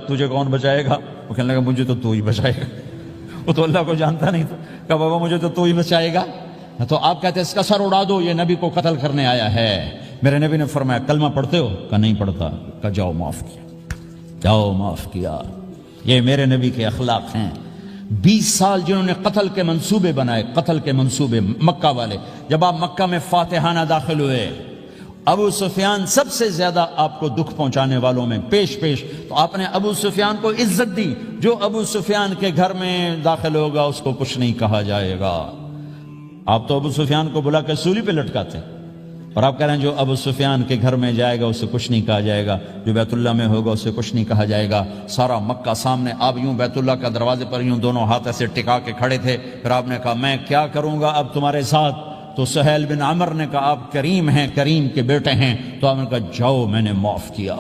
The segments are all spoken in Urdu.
تجھے کون بچائے گا؟ وہ کہنے لگا مجھے تو ہی بچائے گا۔ وہ تو اللہ کو جانتا نہیں تھا، کہا بابا مجھے تو ہی بچائے گا۔ تو آپ کہتے ہیں اس کا سر اڑا دو، یہ نبی کو قتل کرنے آیا ہے۔ میرے نبی نے فرمایا کلمہ پڑھتے ہو؟ کہا نہیں پڑھتا۔ کہا جاؤ معاف کیا، جاؤ معاف کیا۔ یہ میرے نبی کے اخلاق ہیں۔ 20 سال جنہوں نے قتل کے منصوبے بنائے، قتل کے منصوبے، مکہ والے۔ جب آپ مکہ میں فاتحانہ داخل ہوئے، ابو سفیان سب سے زیادہ آپ کو دکھ پہنچانے والوں میں پیش تو آپ نے ابو سفیان کو عزت دی۔ جو ابو سفیان کے گھر میں داخل ہوگا اس کو کچھ نہیں کہا جائے گا۔ آپ تو ابو سفیان کو بلا کے سولی پہ لٹکاتے، اور آپ کہہ رہے ہیں جو ابو سفیان کے گھر میں جائے گا اسے کچھ نہیں کہا جائے گا، جو بیت اللہ میں ہوگا اسے کچھ نہیں کہا جائے گا۔ سارا مکہ سامنے، آپ یوں بیت اللہ کا دروازے پر یوں دونوں ہاتھ ایسے ٹکا کے کھڑے تھے۔ پھر آپ نے کہا میں کیا کروں گا اب تمہارے ساتھ؟ تو سہیل بن عمر نے کہا آپ کریم ہیں، کریم کے بیٹے ہیں۔ تو آپ نے کہا جاؤ میں نے معاف کیا۔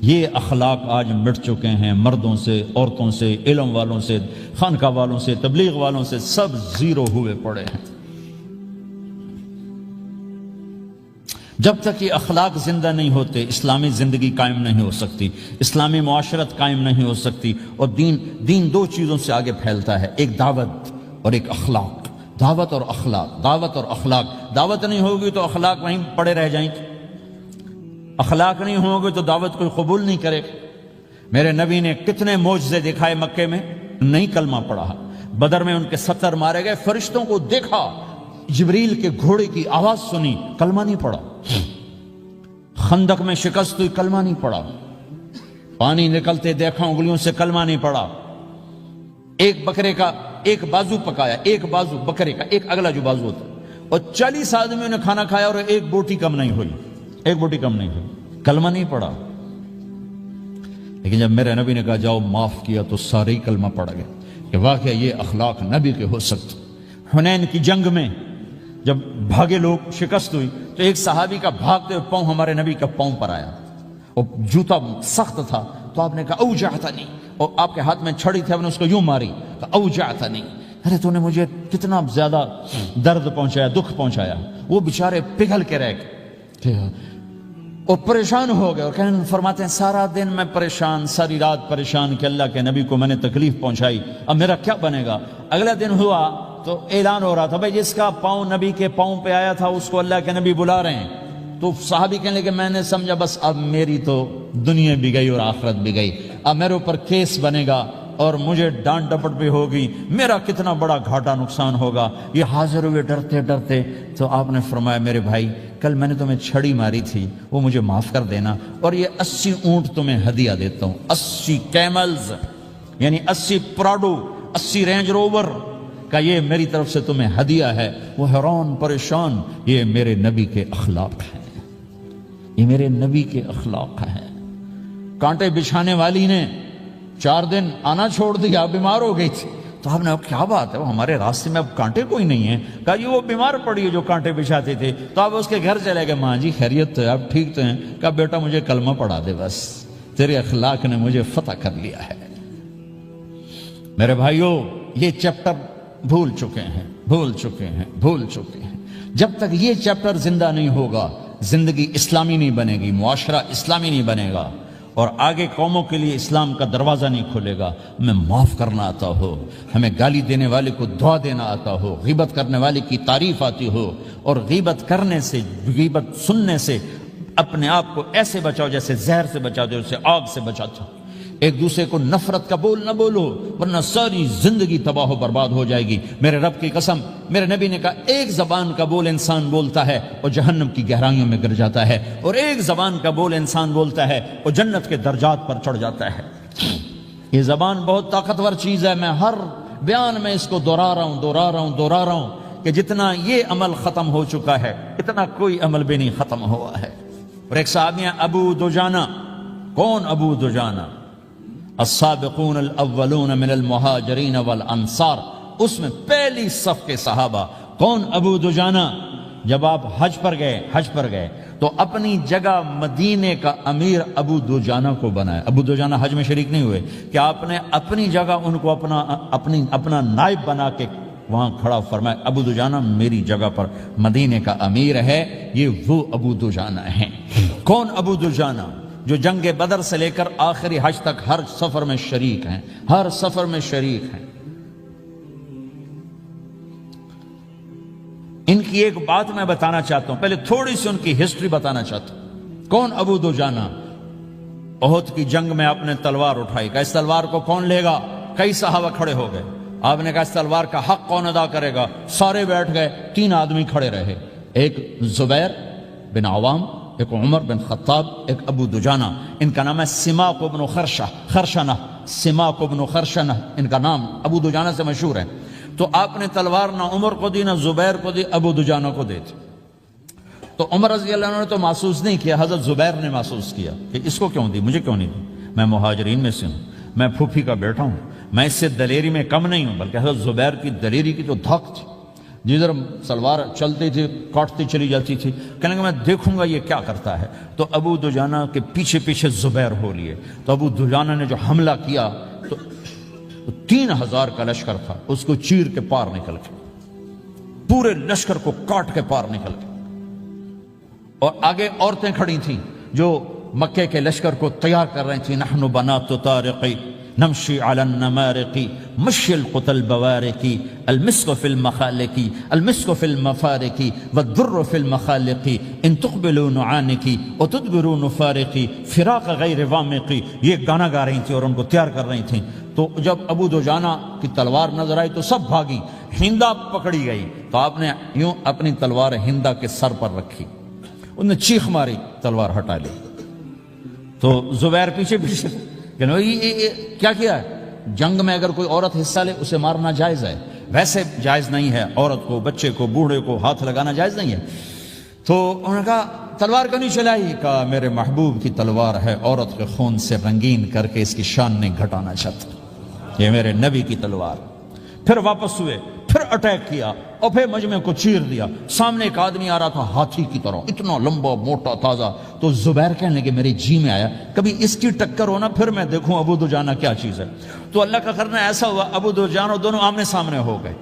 یہ اخلاق آج مٹ چکے ہیں، مردوں سے، عورتوں سے، علم والوں سے، خانقاہ والوں سے، تبلیغ والوں سے، سب زیرو ہوئے پڑے ہیں۔ جب تک یہ اخلاق زندہ نہیں ہوتے اسلامی زندگی قائم نہیں ہو سکتی، اسلامی معاشرت قائم نہیں ہو سکتی۔ اور دین دو چیزوں سے آگے پھیلتا ہے، ایک دعوت اور ایک اخلاق۔ دعوت اور اخلاق، دعوت اور اخلاق۔ دعوت نہیں ہوگی تو اخلاق وہیں پڑے رہ جائیں گے، اخلاق نہیں ہوگے تو دعوت کوئی قبول نہیں کرے۔ میرے نبی نے کتنے معجزے دکھائے مکے میں، نہیں کلمہ پڑھا۔ بدر میں ان کے 70 مارے گئے، فرشتوں کو دیکھا، جبریل کے گھوڑے کی آواز سنی، کلمہ نہیں پڑھا۔ خندق میں شکست ہوئی، کلمہ نہیں پڑھا۔ پانی نکلتے دیکھا انگلیوں سے، کلمہ نہیں پڑھا۔ ایک بکرے کا ایک بازو پکایا، ایک بازو بکرے کا، ایک اگلا جو بازو ہوتا، اور 40 آدمیوں نے کھانا کھایا اور ایک بوٹی کم نہیں ہوئی، ایک بوٹی کم نہیں ہوئی، کلمہ نہیں پڑھا۔ لیکن جب میرے نبی نے کہا جاؤ معاف کیا تو سارے ہی کلمہ پڑھ گئے کہ واقعہ یہ اخلاق نبی کے ہو سکتے۔ حنین کی جنگ میں جب بھاگے لوگ، شکست ہوئی، تو ایک صحابی کا بھاگتے ہوئے پاؤں ہمارے نبی کا پاؤں پر آیا، اور جوتا سخت تھا۔ تو آپ نے کہا اوجعتنی، اور آپ کے ہاتھ میں چھڑی تھی، آپ نے اس کو یوں ماری، کہا اوجعتنی، ارے تو نے مجھے کتنا زیادہ درد پہنچایا، دکھ پہنچایا۔ وہ بیچارے پگھل کے رہ گئے اور پریشان ہو گئے، اور کہنے فرماتے ہیں سارا دن میں پریشان، ساری رات پریشان کہ اللہ کے نبی کو میں نے تکلیف پہنچائی، اب میرا کیا بنے گا؟ اگلا دن ہوا تو اعلان ہو رہا تھا بھائی جس کا پاؤں نبی کے پاؤں پہ آیا تھا اس کو اللہ کے نبی بلا رہے ہیں۔ تو صحابی کہنے لگے میں نے سمجھا بس اب میری تو دنیا بھی گئی اور آخرت بھی گئی، اب میرے اوپر کیس بنے گا اور مجھے ڈانٹ ڈپٹ بھی ہوگی، میرا کتنا بڑا گھاٹا نقصان ہوگا۔ یہ حاضر ہوئے ڈرتے ڈرتے، تو آپ نے فرمایا میرے بھائی کل میں نے تمہیں چھڑی ماری تھی، وہ مجھے معاف کر دینا، اور یہ 80 اونٹ تمہیں ہدیہ دیتا ہوں، 80 کیملز یعنی 80 پراڈو، 80 رینج روور کا یہ میری طرف سے تمہیں ہدیہ ہے۔ وہ حیران پریشان، یہ میرے نبی کے اخلاق ہیں، یہ میرے نبی کے اخلاق ہیں۔ کانٹے بچھانے والی نے 4 دن آنا چھوڑ دیا، بیمار ہو گئی تھی۔ تو آپ نے کیا بات ہے، وہ ہمارے راستے میں اب کانٹے کوئی نہیں ہیں؟ کہا یہ وہ بیمار پڑی ہے جو کانٹے بچھاتے تھے۔ تو آپ اس کے گھر چلے گئے، ماں جی خیریت تو ہے، آپ ٹھیک تو ہیں؟ کہا بیٹا مجھے کلمہ پڑھا دے، بس تیرے اخلاق نے مجھے فتح کر لیا ہے۔ میرے بھائیوں یہ چیپٹر بھول چکے ہیں، بھول چکے ہیں، بھول چکے ہیں۔ جب تک یہ چیپٹر زندہ نہیں ہوگا زندگی اسلامی نہیں بنے گی، معاشرہ اسلامی نہیں بنے گا، اور آگے قوموں کے لیے اسلام کا دروازہ نہیں کھلے گا۔ ہمیں معاف کرنا آتا ہو، ہمیں گالی دینے والے کو دعا دینا آتا ہو، غیبت کرنے والے کی تعریف آتی ہو، اور غیبت کرنے سے، غیبت سننے سے اپنے آپ کو ایسے بچاؤ جیسے زہر سے بچاتے ہو، اسے آگ سے بچاتے ہو۔ ایک دوسرے کو نفرت کا بول نہ بولو ورنہ ساری زندگی تباہ و برباد ہو جائے گی۔ میرے رب کی قسم، میرے نبی نے کہا ایک زبان کا بول انسان بولتا ہے اور جہنم کی گہرائیوں میں گر جاتا ہے، اور ایک زبان کا بول انسان بولتا ہے اور جنت کے درجات پر چڑھ جاتا ہے۔ یہ زبان بہت طاقتور چیز ہے، میں ہر بیان میں اس کو دہرا رہا ہوں کہ جتنا یہ عمل ختم ہو چکا ہے اتنا کوئی عمل بھی نہیں ختم ہوا ہے۔ اور ایک صحابی ہیں ابو دجانہ۔ کون ابو دجانہ؟ السابقون الاولون من المہاجرین والانصار، اس میں پہلی صف کے صحابہ۔ کون ابو دجانہ؟ جب آپ حج پر گئے تو اپنی جگہ مدینے کا امیر ابو دجانہ کو بنایا۔ ابو دجانہ حج میں شریک نہیں ہوئے کہ آپ نے اپنی جگہ ان کو اپنا نائب بنا کے وہاں کھڑا فرمایا ابو دجانہ میری جگہ پر مدینے کا امیر ہے، یہ وہ ابو دجانہ ہیں۔ کون ابو دجانہ؟ جو جنگ بدر سے لے کر آخری حج تک ہر سفر میں شریک ہیں، ہر سفر میں شریک ہیں۔ ان کی ایک بات میں بتانا چاہتا ہوں، پہلے تھوڑی سی ان کی ہسٹری بتانا چاہتا ہوں۔ کون ابو دجانہ؟ احد کی جنگ میں آپ نے تلوار اٹھائی، کہا اس تلوار کو کون لے گا؟ کئی صحابہ کھڑے ہو گئے۔ آپ نے کہا اس تلوار کا حق کون ادا کرے گا؟ سارے بیٹھ گئے، 3 آدمی کھڑے رہے، ایک زبیر بن عوام، ایک عمر بن خطاب، ایک ابو دجانہ۔ ان کا نام ہے سماک بن خرشنہ، سماک بن خرشنہ ان کا نام ابو دجانہ سے مشہور ہے۔ تو آپ نے تلوار نہ عمر کو دی، نہ زبیر کو دی، ابو دجانہ کو دے دی۔ تو عمر رضی اللہ عنہ نے تو محسوس نہیں کیا، حضرت زبیر نے محسوس کیا کہ اس کو کیوں دی، مجھے کیوں نہیں دی؟ میں مہاجرین میں سے ہوں، میں پھوپھی کا بیٹا ہوں، میں اس سے دلیری میں کم نہیں ہوں۔ بلکہ حضرت زبیر کی دلیری کی تو دھک تھی، جدھر سلوار چلتی تھی کاٹتی چلی جاتی تھی، کہنے کہ میں دیکھوں گا یہ کیا کرتا ہے۔ تو ابو دجانہ کے پیچھے پیچھے زبیر ہو لیے۔ تو ابو دجانہ نے جو حملہ کیا تو 3000 کا لشکر تھا، اس کو چیر کے پار نکل کے، پورے لشکر کو کاٹ کے پار نکل کے۔ اور آگے عورتیں کھڑی تھیں جو مکے کے لشکر کو تیار کر رہی تھیں، نحن بنات طارق نمشی علی النمارق مشی القتل بوارق المسک فی المخالق المسک فی المفارق والدر فی المخالق ان تقبلوا نعانق وتدبروا نفارق فراق غیر وامق۔ یہ گانا گا رہی تھیں اور ان کو تیار کر رہی تھیں۔ تو جب ابو دجانہ کی تلوار نظر آئی تو سب بھاگی، ہندا پکڑی گئی۔ تو آپ نے یوں اپنی تلوار ہندا کے سر پر رکھی، انہوں نے چیخ ماری، تلوار ہٹا لی۔ تو زبیر پیچھے پیچھے کہ کیا کیا ہے؟ جنگ میں اگر کوئی عورت حصہ لے اسے مارنا جائز ہے، ویسے جائز نہیں ہے، عورت کو، بچے کو، بوڑھے کو ہاتھ لگانا جائز نہیں ہے۔ تو انہوں نے کہا تلوار کیوں نہیں چلائی؟ کہا میرے محبوب کی تلوار ہے، عورت کے خون سے رنگین کر کے اس کی شان نہیں گھٹانا چاہتا، یہ میرے نبی کی تلوار۔ پھر واپس ہوئے، پھر اٹیک کیا اور پھر مجمع کو چیر دیا۔ سامنے ایک آدمی آ رہا تھا ہاتھی کی طرح، اتنا لمبا موٹا تازہ۔ تو زبیر کہنے لگے میرے جی میں آیا کبھی اس کی ٹکر ہونا، پھر میں دیکھوں ابو دجانہ کیا چیز ہے۔ تو اللہ کا کرنا ایسا ہوا، ابو دجانہ دونوں آمنے سامنے ہو گئے۔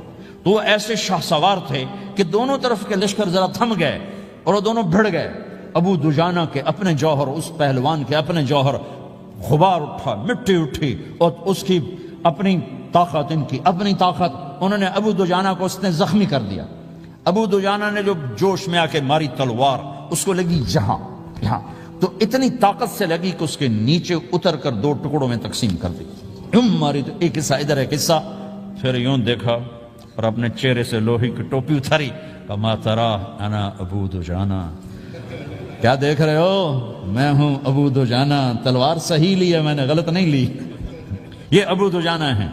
تو وہ ایسے شاہ سوار تھے کہ دونوں طرف کے لشکر ذرا تھم گئے اور وہ دونوں بھڑ گئے۔ ابو دجانہ کے اپنے جوہر، اس پہلوان کے اپنے جوہر، غبار اٹھا، مٹی اٹھی، اور اس کی اپنی طاقت، ان کی اپنی طاقت، انہوں نے ابو دجانہ کو اس نے زخمی کر دیا۔ ابو دجانہ نے جو جوش میں آ کے ماری تلوار، اس کو لگی یہاں، تو اتنی طاقت سے لگی کہ اس کے نیچے اتر کر 2 ٹکڑوں میں تقسیم کر دی۔ یوں ماری تو ایک حصہ ادھر، ایک حصہ، پھر یوں دیکھا اور اپنے چہرے سے لوہی کی ٹوپی اتاری، کما ترا انا ابو دجانہ، کیا دیکھ رہے ہو؟ میں ہوں ابو دجانہ، تلوار صحیح لی ہے میں نے، غلط نہیں لی۔ یہ ابو دجانہ ہیں۔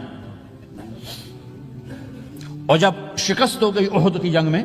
اور جب شکست ہو گئی احد کی جنگ میں،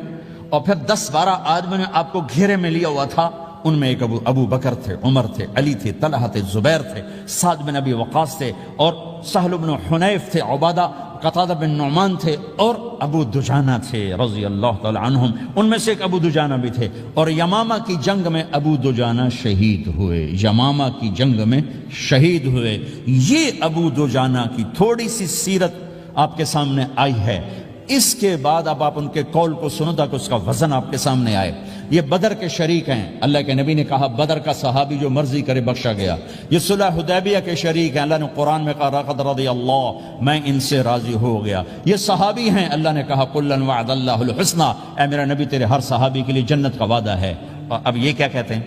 اور پھر 10-12 آدمی نے آپ کو گھیرے میں لیا ہوا تھا، ان میں ایک ابو بکر تھے، عمر تھے، علی تھے، طلحہ تھے، زبیر تھے، سعد بن ابی وقاص تھے، اور سہل بن حنیف تھے، عبادہ قتادہ بن نعمان تھے، اور ابو دجانہ تھے رضی اللہ تعالی عنہم۔ ان میں سے ایک ابو دجانہ بھی تھے۔ اور یمامہ کی جنگ میں ابو دجانہ شہید ہوئے، یمامہ کی جنگ میں شہید ہوئے۔ یہ ابو دجانہ کی تھوڑی سی سیرت آپ کے سامنے آئی ہے۔ اس کے بعد اب آپ ان کے قول کو سنو تاکہ اس کا وزن آپ کے سامنے آئے۔ یہ بدر کے شریک ہیں، اللہ کے نبی نے کہا بدر کا صحابی جو مرضی کرے بخشا گیا۔ یہ صلح حدیبیہ کے شریک ہیں، اللہ نے قرآن میں کہا لقد رضی اللہ، میں ان سے راضی ہو گیا۔ یہ صحابی ہیں، اللہ نے کہا کلا وعد اللہ الحسنى، اے میرا نبی تیرے ہر صحابی کے لیے جنت کا وعدہ ہے۔ اور اب یہ کیا کہتے ہیں؟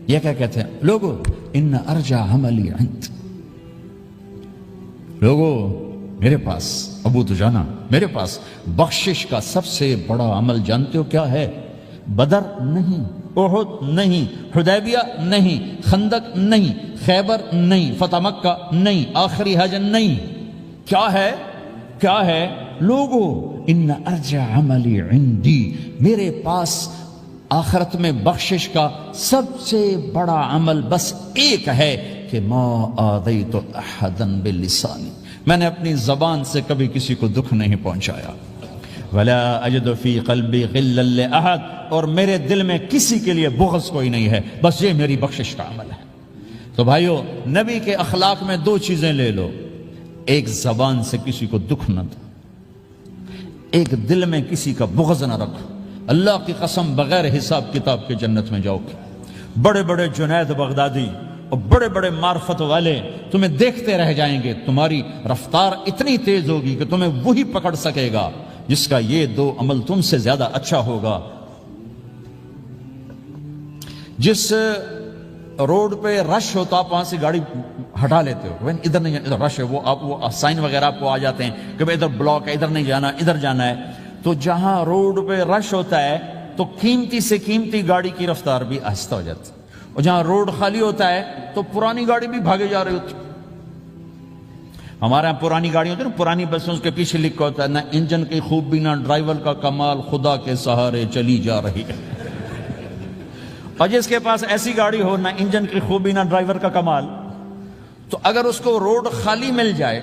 یہ کیا کہتے ہیں لوگو؟ ان ارجع عملی عند، لوگو میرے پاس، ابو دجانہ میرے پاس بخشش کا سب سے بڑا عمل جانتے ہو کیا ہے؟ بدر نہیں، احد نہیں، حدیبیہ نہیں، خندق نہیں، خیبر نہیں، فتح مکہ نہیں، آخری حج نہیں۔ کیا ہے؟ کیا ہے لوگو؟ ان ارجع عملی عندی، میرے پاس آخرت میں بخشش کا سب سے بڑا عمل بس ایک ہے کہ ما آذیت احدا بلسانی، میں نے اپنی زبان سے کبھی کسی کو دکھ نہیں پہنچایا۔ ولا اجد فی قلبی غلا لاحد، اور میرے دل میں کسی کے لیے بغض کوئی نہیں ہے، بس یہ میری بخشش کا عمل ہے۔ تو بھائیو، نبی کے اخلاق میں 2 چیزیں لے لو، ایک زبان سے کسی کو دکھ نہ دو، ایک دل میں کسی کا بغض نہ رکھو۔ اللہ کی قسم بغیر حساب کتاب کے جنت میں جاؤ گے۔ بڑے بڑے جنید بغدادی اور بڑے بڑے معرفت والے تمہیں دیکھتے رہ جائیں گے، تمہاری رفتار اتنی تیز ہوگی کہ تمہیں وہی پکڑ سکے گا جس کا یہ دو عمل تم سے زیادہ اچھا ہوگا۔ جس روڈ پہ رش ہوتا آپ وہاں سے گاڑی ہٹا لیتے ہو، ادھر نہیں جانا، ادھر رش ہے، وہ سائن وغیرہ آپ کو آ جاتے ہیں کہ ادھر بلاک ہے، ادھر نہیں جانا، ادھر جانا ہے۔ تو جہاں روڈ پہ رش ہوتا ہے تو قیمتی سے قیمتی گاڑی کی رفتار بھی آہستہ ہو جاتی ہے، اور جہاں روڈ خالی ہوتا ہے تو پرانی گاڑی بھی بھاگے جا رہی ہوتی ہے۔ ہمارے یہاں پرانی گاڑی ہوتی ہے نا، پرانی بسوں کے پیچھے لکھا ہوتا ہے نہ انجن کی خوبی نہ ڈرائیور کا کمال، خدا کے سہارے چلی جا رہی ہے۔ اور جس کے پاس ایسی گاڑی ہو، نہ انجن کی خوبی نہ ڈرائیور کا کمال، تو اگر اس کو روڈ خالی مل جائے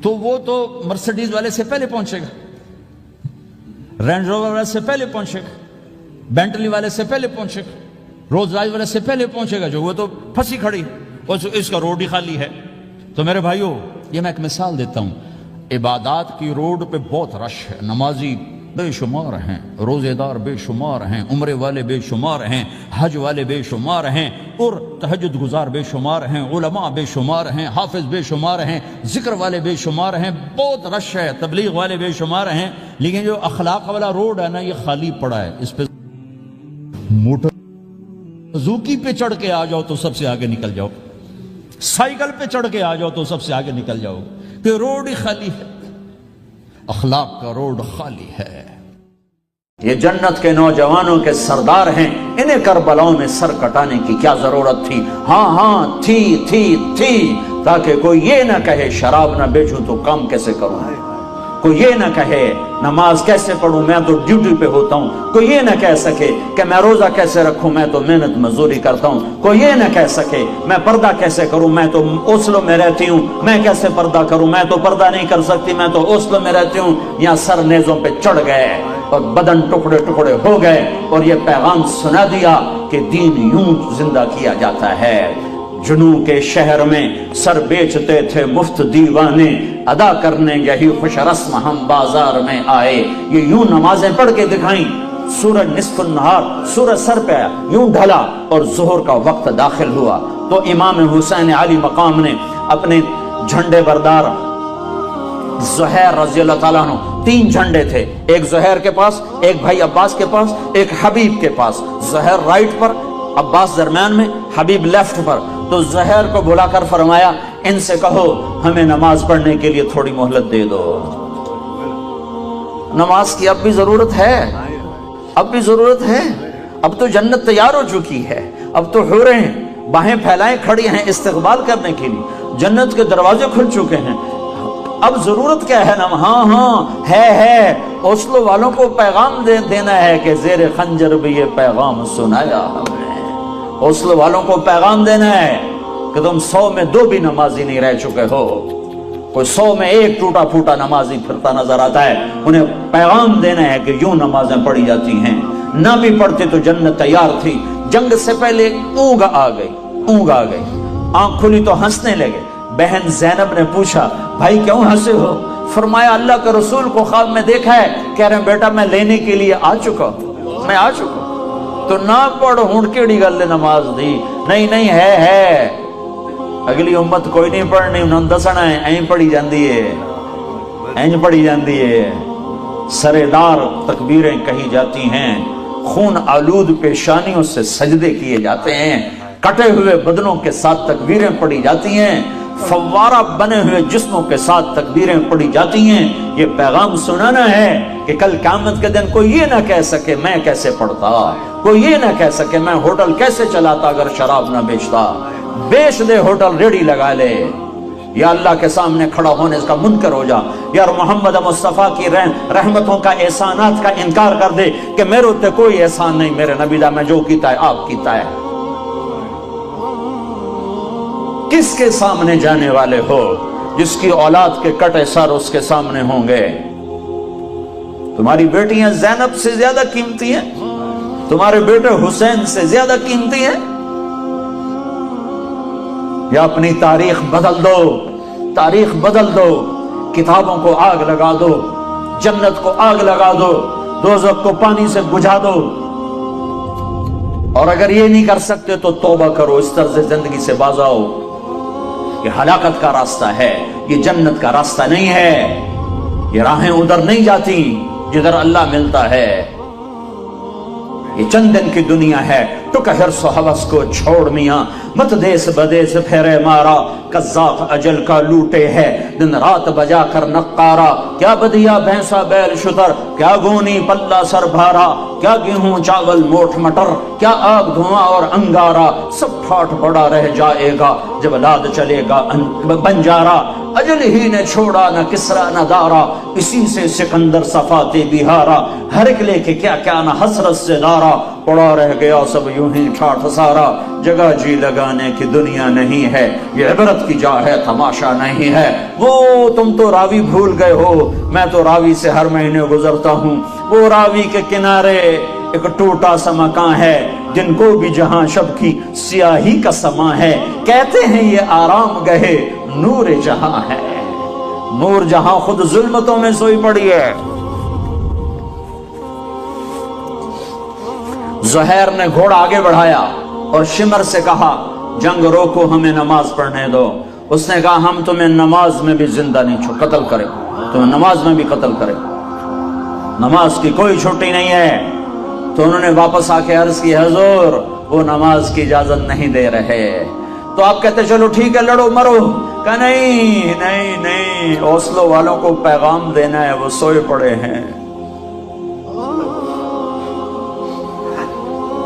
تو وہ تو مرسیڈیز والے سے پہلے پہنچے گا، رینج روور والے سے پہلے پہنچے گا، بینٹلی والے سے پہلے پہنچے گا، رولز رائس والے سے پہلے پہنچے گا، جو وہ تو پھنسی کھڑی اور اس کا روڈ ہی خالی ہے۔ تو میرے بھائیوں، یہ میں ایک مثال دیتا ہوں، عبادات کی روڈ پہ بہت رش ہے، نمازی بے شمار ہیں، روزے دار بے شمار ہیں، عمرے والے بے شمار ہیں، حج والے بے شمار ہیں، اور تہجد گزار بے شمار ہیں، علماء بے شمار ہیں، حافظ بے شمار ہیں، ذکر والے بے شمار ہیں، بہت رش ہے، تبلیغ والے بے شمار ہیں، لیکن جو اخلاق والا روڈ ہے نا، یہ خالی پڑا ہے۔ اس پہ موٹر زوکی پہ چڑھ کے آ جاؤ تو سب سے آگے نکل جاؤ، سائیکل پہ چڑھ کے آ جاؤ تو سب سے آگے نکل جاؤ، کہ روڈ ہی خالی ہے، اخلاق کا روڈ خالی ہے۔ یہ جنت کے نوجوانوں کے سردار ہیں، انہیں کربلاؤں میں سر کٹانے کی کیا ضرورت تھی؟ ہاں تھی، تاکہ کوئی یہ نہ کہے شراب نہ بیچوں تو کام کیسے کروں، کوئی یہ نہ کہے نماز کیسے پڑھوں، میں تو ڈیوٹی پہ ہوتا ہوں، کوئی یہ نہ کہہ سکے کہ میں روزہ کیسے رکھوں، میں تو محنت مزدوری کرتا ہوں، کوئی یہ نہ کہہ سکے میں پردہ کیسے کروں، میں تو اوسلو میں رہتی ہوں، میں کیسے پردہ کروں، میں تو پردہ نہیں کر سکتی، میں تو اوسلو میں رہتی ہوں۔ یہاں سر نیزوں پہ چڑھ گئے اور بدن ٹکڑے ٹکڑے ہو گئے، اور یہ پیغام سنا دیا کہ دین یوں زندہ کیا جاتا ہے۔ جنوں کے شہر میں سر بیچتے تھے مفت دیوانے، ادا کرنے یہی خوش رسم ہم بازار میں آئے۔ یہ یوں نمازیں پڑھ کے دکھائیں، سورج نصف النہار، سورج سر پہ آیا، یوں ڈھلا اور ظہر کا وقت داخل ہوا، تو امام حسین علی مقام نے اپنے جھنڈے بردار زہیر رضی اللہ تعالیٰ عنہ، 3 جھنڈے تھے، ایک زہیر کے پاس، ایک بھائی عباس کے پاس، ایک حبیب کے پاس، زہیر رائٹ پر، عباس درمیان میں، حبیب لیفٹ پر۔ تو زہیر کو بلا کر فرمایا ان سے کہو ہمیں نماز پڑھنے کے لیے تھوڑی مہلت دے دو، نماز کی اب بھی ضرورت ہے، اب بھی ضرورت ہے، اب تو جنت تیار ہو چکی ہے، اب تو حوریں باہیں پھیلائیں کھڑی ہیں استقبال کرنے کے لیے، جنت کے دروازے کھل چکے ہیں، اب ضرورت کیا ہے؟ ہاں ہے اوسلو والوں کو پیغام دینا ہے کہ زیر خنجر بھی یہ پیغام سنایا ہم نے، اوسلو والوں کو پیغام دینا ہے کہ تم 100 میں 2 بھی نمازی نہیں رہ چکے ہو، کوئی 100 میں 1 ٹوٹا پھوٹا نمازی پھرتا نظر آتا ہے، انہیں پیغام دینا ہے کہ یوں نمازیں پڑھی جاتی ہیں، نہ بھی پڑھتے تو جنت تیار تھی۔ جنگ سے پہلے اونگ آ گئی، آنکھ کھلی تو ہنسنے لگے۔ بہن زینب نے پوچھا بھائی کیوں ہنسے ہو؟ فرمایا اللہ کے رسول کو خواب میں دیکھا ہے، کہہ رہے ہیں بیٹا میں لینے کے لیے آ چکا ہوں۔ تو نہ پڑھ ہون کیڑی گل نماز دی، نہیں ہے، اگلی امت کوئی نہیں پڑھنی، انہوں نے دسنا ہے، این پڑھی جاندی ہے، سرے دار تکبیریں کہی جاتی ہیں، خون آلود پیشانیوں سے سجدے کیے جاتے ہیں، کٹے ہوئے بدنوں کے ساتھ تکبیریں پڑھی جاتی ہیں، فوارہ بنے ہوئے جسموں کے ساتھ تکبیریں پڑھی جاتی ہیں۔ یہ پیغام سنانا ہے کہ کل قیامت کے دن کوئی یہ نہ کہہ سکے میں کیسے پڑھتا، کوئی یہ نہ کہہ سکے میں ہوٹل کیسے چلاتا اگر شراب نہ بیچتا، بیچ دے ہوٹل، ریڑی لگا لے، یا اللہ کے سامنے کھڑا ہونے کا منکر ہو جا، یا محمد مصطفیٰ کی رحمتوں کا احسانات کا انکار کر دے کہ میرے تے کوئی احسان نہیں، میرے نبی دا میں جو کیتا ہے آپ کیتا ہے۔ کس کے سامنے جانے والے ہو؟ جس کی اولاد کے کٹے سر اس کے سامنے ہوں گے۔ تمہاری بیٹیاں زینب سے زیادہ قیمتی ہیں، تمہارے بیٹے حسین سے زیادہ قیمتی ہیں، یا اپنی تاریخ بدل دو، کتابوں کو آگ لگا دو، جنت کو آگ لگا دو، دوزخ کو پانی سے بجھا دو۔ اور اگر یہ نہیں کر سکتے تو توبہ کرو، اس طرز زندگی سے باز آؤ۔ یہ ہلاکت کا راستہ ہے، یہ جنت کا راستہ نہیں ہے، یہ راہیں ادھر نہیں جاتی جدھر اللہ ملتا ہے۔ یہ چند دن کی دنیا ہے، ٹک حرص و حوث کو چھوڑ میاں، مت دیس بدیس پھیرے مارا، قذاق اجل کا لوٹے ہے دن رات بجا کر نقارا۔ کیا بدیا بھینسا بیل شتر، کیا گونی پلہ سر بھارا، کیا گیہوں چاول موٹ مٹر، کیا آگ دھواں اور انگارا، سب ٹھاٹ پڑا رہ جائے گا جب لاد چلے گا بنجارا۔ اجل ہی نے چھوڑا نہ کسرا نہ دارا، اسی سے سکندر صفاتے بہارا۔ ہر ایک لے کے کیا کیا نہ حسرت سے دارا، پڑا رہ گیا سب یوں ہی ٹھاٹ سارا۔ جگہ جی لگانے کی دنیا نہیں ہے، یہ عبرت کی جا ہے تماشا نہیں ہے۔ وہ تم تو راوی بھول گئے ہو، میں تو راوی سے ہر مہینے گزرتا ہوں۔ وہ راوی کے کنارے ایک ٹوٹا سا مکان ہے، جن کو بھی جہاں شب کی سیاہی کا سما ہے۔ کہتے ہیں یہ آرام گہے نور جہاں ہے، نور جہاں خود ظلمتوں میں سوئی پڑی ہے۔ زہیر نے گھوڑا آگے بڑھایا اور شمر سے کہا جنگ روکو، ہمیں نماز پڑھنے دو۔ اس نے کہا ہم تمہیں نماز میں بھی زندہ نہیں چھوڑ، قتل کرے، تمہیں نماز میں بھی قتل کرے، نماز کی کوئی چھٹی نہیں ہے۔ تو انہوں نے واپس آ کے عرض کی حضور وہ نماز کی اجازت نہیں دے رہے۔ تو آپ کہتے چلو ٹھیک ہے لڑو مرو، کہا نہیں نہیں نہیں، اوسلو والوں کو پیغام دینا ہے، وہ سوئے پڑے ہیں۔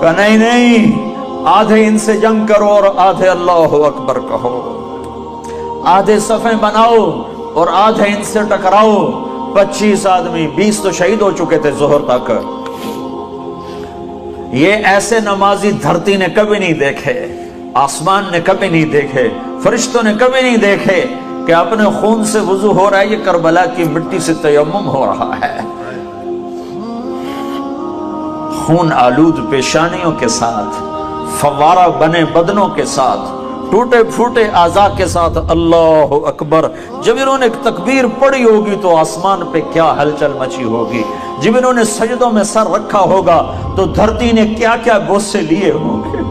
کہا نہیں نہیں، آدھے ان سے جنگ کرو اور آدھے اللہ اکبر کہو، آدھے صفیں بناؤ اور آدھے ان سے ٹکراؤ۔ 25 آدمی، 20 تو شہید ہو چکے تھے ظہر تک۔ یہ ایسے نمازی دھرتی نے کبھی نہیں دیکھے، آسمان نے کبھی نہیں دیکھے، فرشتوں نے کبھی نہیں دیکھے کہ اپنے خون سے وضو ہو رہا ہے، یہ کربلا کی مٹی سے تیمم ہو رہا ہے۔ خون آلود پیشانیوں کے ساتھ، فوارہ بنے بدنوں کے ساتھ، ٹوٹے پھوٹے اعضاء کے ساتھ، اللہ اکبر۔ جب انہوں نے تکبیر پڑھی ہوگی تو آسمان پہ کیا ہلچل مچی ہوگی، جب انہوں نے سجدوں میں سر رکھا ہوگا تو دھرتی نے کیا کیا بوسے لیے ہوں گے۔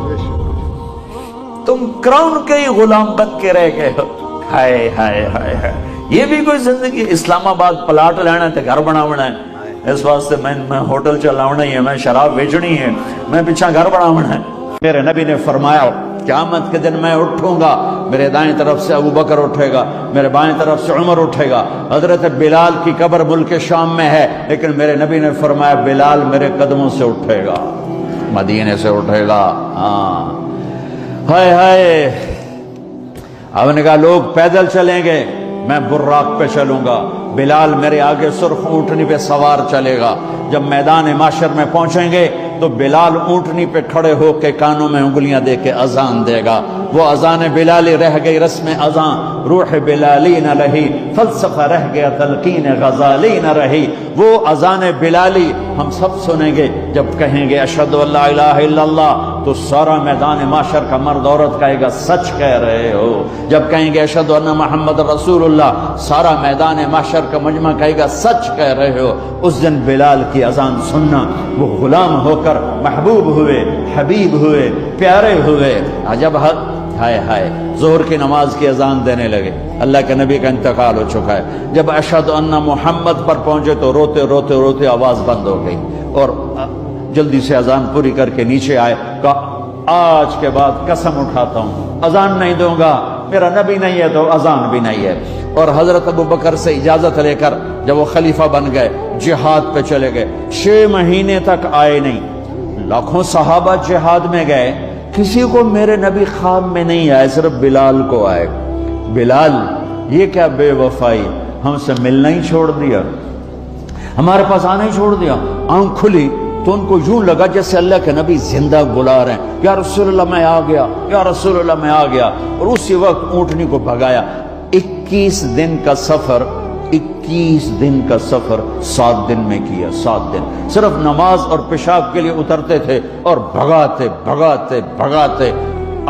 تم کراؤن کے ہی غلام بن کے رہ گئے ہو۔ ہائے ہائے ہائے ہائے، یہ بھی کوئی زندگی؟ اسلام آباد پلاٹ لینا ہے، گھر بناونا ہے، اس واسطے میں ہوٹل چلاونا ہی ہے، میں شراب بیچنی ہے، میں پیچھا گھر بناونا ہے۔ میرے نبی نے فرمایا قیامت کے دن میں اٹھوں گا، میرے دائیں طرف سے ابو بکر اٹھے گا، میرے بائیں طرف سے عمر اٹھے گا۔ حضرت بلال کی قبر ملک شام میں ہے، لیکن میرے نبی نے فرمایا بلال میرے قدموں سے اٹھے گا، مدینے سے اٹھے گا۔ ہاں ہائے ہائے، اب نے کہا لوگ پیدل چلیں گے، میں براق پہ چلوں گا، بلال میرے آگے سرخ اونٹنی پہ سوار چلے گا۔ جب میدان معاشر میں پہنچیں گے تو بلال اونٹنی پہ کھڑے ہو کے کانوں میں انگلیاں دے کے اذان دے گا۔ وہ اذان بلالی رہ گئی رسم اذان، روح بلالی نہ رہی، فلسفہ رہ گیا تلقین غزالی نہ رہی۔ وہ اذان بلالی ہم سب سنیں گے، جب کہیں گے اشہد ان لا الہ الا اللہ تو سارا میدان معاشر کا مرد عورت کہے گا سچ کہہ رہے ہو۔ جب کہیں گے اشہد ان محمد رسول اللہ، سارا میدان معاشر کا مجمع کہے گا سچ کہہ رہے ہو۔ اس دن بلال کی اذان سننا، وہ غلام ہو کر محبوب ہوئے، حبیب ہوئے، پیارے ہوئے۔ جب ہائے ہائے ظہر کی نماز کی اذان دینے لگے، اللہ کے نبی کا انتقال ہو چکا ہے، جب اشہد ان محمد پر پہنچے تو روتے روتے روتے آواز بند ہو گئی، اور جلدی سے اذان پوری کر کے نیچے آئے، کہا آج کے بعد قسم اٹھاتا ہوں اذان نہیں دوں گا، میرا نبی نہیں ہے تو اذان بھی نہیں ہے۔ اور حضرت ابو بکر سے اجازت لے کر جب وہ خلیفہ بن گئے، جہاد پہ چلے گئے، 6 مہینے تک آئے نہیں۔ لاکھوں صحابہ جہاد میں گئے، کسی کو میرے نبی خواب میں نہیں آئے، صرف بلال کو آئے۔ بلال یہ کیا بے وفائی، ہم سے ملنا ہی چھوڑ دیا، ہمارے پاس آنا ہی چھوڑ دیا۔ آنکھ کھلی تو ان کو یوں لگا جیسے اللہ کے نبی زندہ بلا رہے ہیں، یا رسول اللہ میں آ گیا، یا رسول اللہ میں آ گیا، اور اسی وقت اونٹنی کو بھگایا۔ 21 دن کا سفر، 21 دن کا سفر 7 دن میں کیا، 7 دن صرف نماز اور پیشاب کے لیے اترتے تھے اور بھگاتے بھگاتے بھگاتے